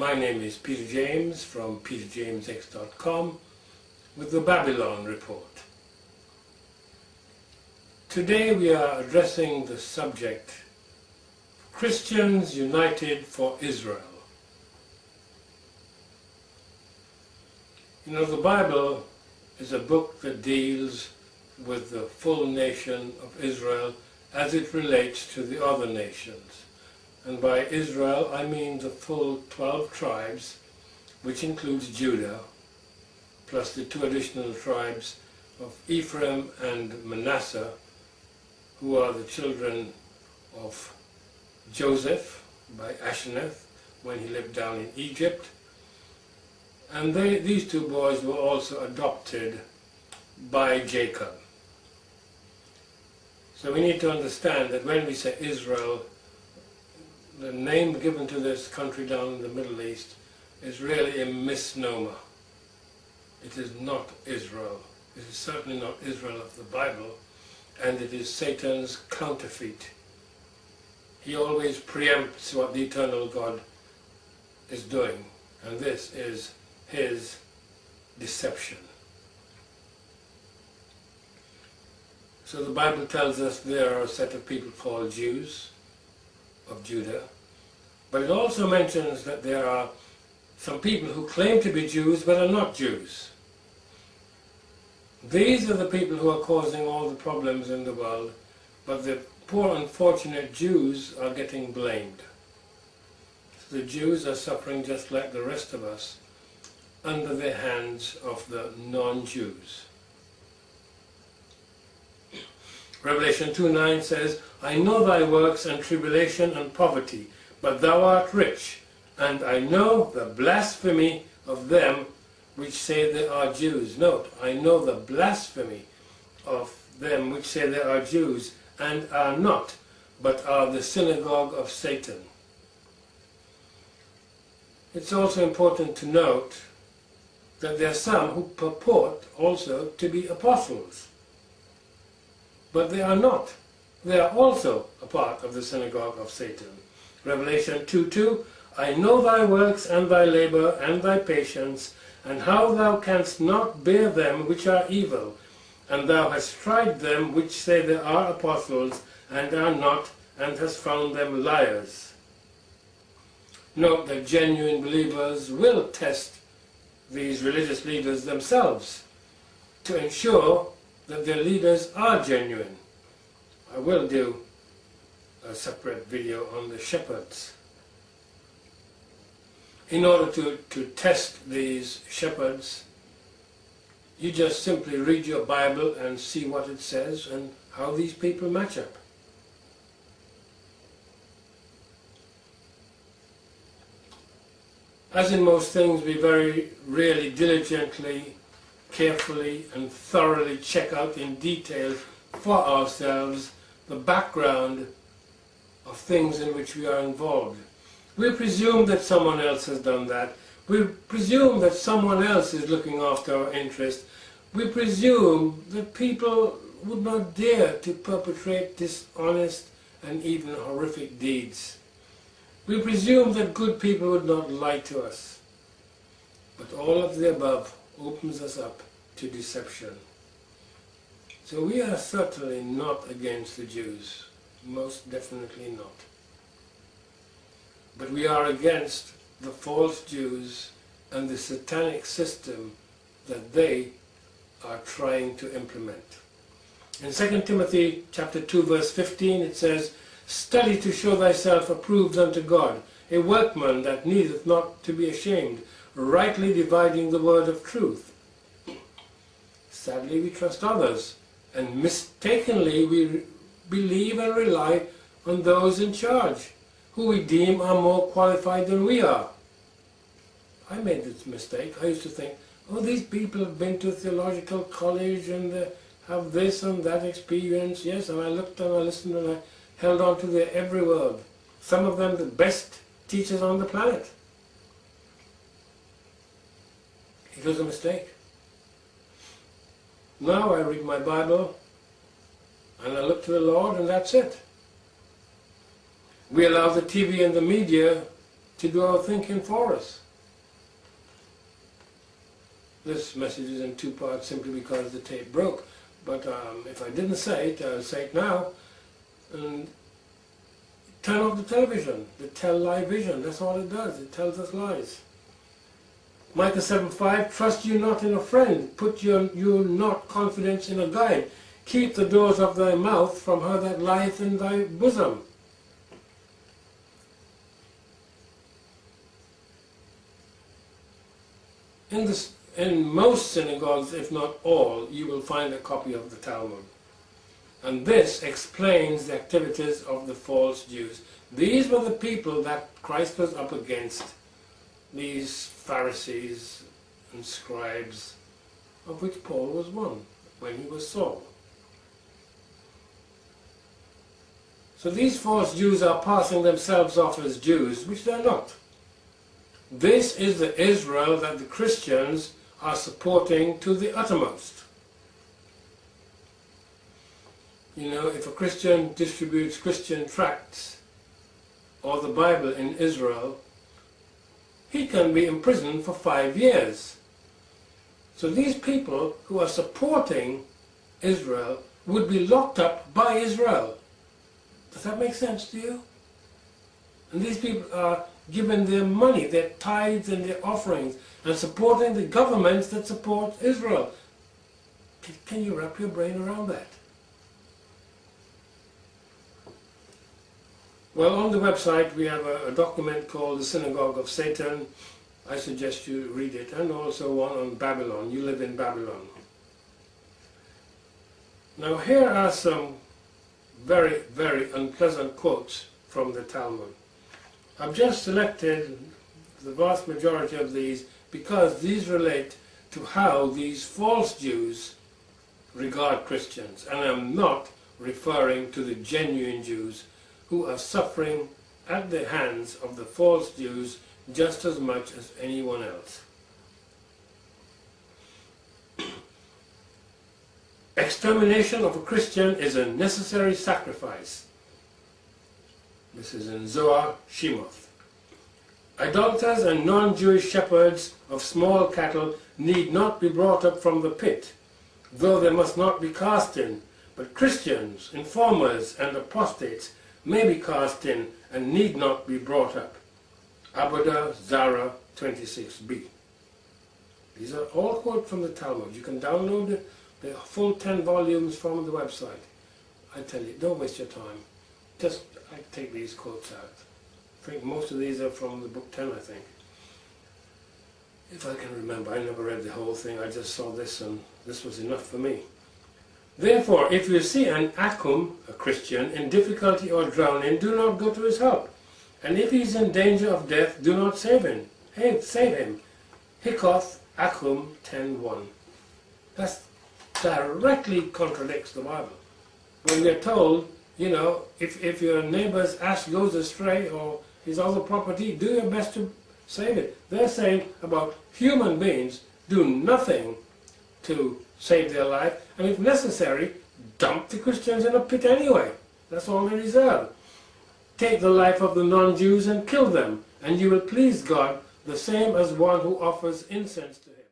My name is Peter James from peterjamesx.com with the Babylon Report. Today we are addressing the subject Christians United for Israel. You know, the Bible is a book that deals with the full nation of Israel as it relates to the other nations. And by Israel I mean the full 12 tribes, which includes Judah, plus the 2 additional tribes of Ephraim and Manasseh, who are the children of Joseph by Asenath when he lived down in Egypt. And these 2 boys were also adopted by Jacob. So we need to understand that when we say Israel, the name given to this country down in the Middle East is really a misnomer. It is not Israel. It is certainly not Israel of the Bible, and it is Satan's counterfeit. He always preempts what the eternal God is doing, and this is his deception. So the Bible tells us there are a set of people called Jews of Judah, but it also mentions that there are some people who claim to be Jews but are not Jews. These are the people who are causing all the problems in the world, but the poor unfortunate Jews are getting blamed. So the Jews are suffering just like the rest of us under the hands of the non-Jews. Revelation 2:9 says, I know thy works and tribulation and poverty, but thou art rich, and I know the blasphemy of them which say they are Jews. Note, I know the blasphemy of them which say they are Jews, and are not, but are the synagogue of Satan. It's also important to note that there are some who purport also to be apostles. But they are not. They are also a part of the synagogue of Satan. Revelation 2:2, I know thy works and thy labor and thy patience, and how thou canst not bear them which are evil, and thou hast tried them which say they are apostles, and are not, and hast found them liars. Note that genuine believers will test these religious leaders themselves to ensure that their leaders are genuine. I will do a separate video on the shepherds. In order to test these shepherds, you just simply read your Bible and see what it says and how these people match up. As in most things, we very really diligently, carefully and thoroughly check out in detail for ourselves the background of things in which we are involved. We presume that someone else has done that. We presume that someone else is looking after our interest. We presume that people would not dare to perpetrate dishonest and even horrific deeds. We presume that good people would not lie to us. But all of the above opens us up to deception. So we are certainly not against the Jews, most definitely not. But we are against the false Jews and the satanic system that they are trying to implement. In 2 Timothy chapter 2 verse 15 it says, Study to show thyself approved unto God, a workman that needeth not to be ashamed, rightly dividing the word of truth. Sadly, we trust others, and mistakenly we believe and rely on those in charge, who we deem are more qualified than we are. I made this mistake. I used to think, oh, these people have been to theological college and have this and that experience. Yes, and I looked and I listened and I held on to their every word. Some of them the best teachers on the planet. It was a mistake. Now I read my Bible and I look to the Lord, and that's it. We allow the TV and the media to do our thinking for us. This message is in two parts simply because the tape broke. But if I didn't say it, I'll say it now. And turn off the television, the live vision. That's all it does. It tells us lies. Micah 7:5, trust you not in a friend, put your not confidence in a guide. Keep the doors of thy mouth from her that lieth in thy bosom. In most synagogues, if not all, you will find a copy of the Talmud. And this explains the activities of the false Jews. These were the people that Christ was up against, these Pharisees and scribes, of which Paul was one when he was Saul. So these false Jews are passing themselves off as Jews, which they're not. This is the Israel that the Christians are supporting to the uttermost. You know, if a Christian distributes Christian tracts or the Bible in Israel, he can be imprisoned for 5 years. So these people who are supporting Israel would be locked up by Israel. Does that make sense to you? And these people are giving their money, their tithes and their offerings, and supporting the governments that support Israel. Can you wrap your brain around that? Well, on the website we have a document called the Synagogue of Satan. I suggest you read it, and also one on Babylon. You live in Babylon. Now here are some very, very unpleasant quotes from the Talmud. I've just selected the vast majority of these because these relate to how these false Jews regard Christians. And I'm not referring to the genuine Jews who are suffering at the hands of the false Jews just as much as anyone else. Extermination of a Christian is a necessary sacrifice. This is in Zohar Shemoth. Idolaters and non-Jewish shepherds of small cattle need not be brought up from the pit, though they must not be cast in, but Christians, informers and apostates may be cast in and need not be brought up. Abodah Zara 26b. These are all quotes from the Talmud. You can download the full 10 volumes from the website. I tell you, don't waste your time. Just I take these quotes out. I think most of these are from the book 10, I think. If I can remember, I never read the whole thing. I just saw this and this was enough for me. Therefore, if you see an Akum, a Christian, in difficulty or drowning, do not go to his help. And if he is in danger of death, do not save him. Hey, save him. Hikoth Akum 10:1. That directly contradicts the Bible. When we're told, you know, if your neighbor's ass goes astray or his other property, do your best to save it. They're saying about human beings, do nothing to save their life, and if necessary, dump the Christians in a pit anyway. That's all they deserve. Take the life of the non-Jews and kill them, and you will please God the same as one who offers incense to him.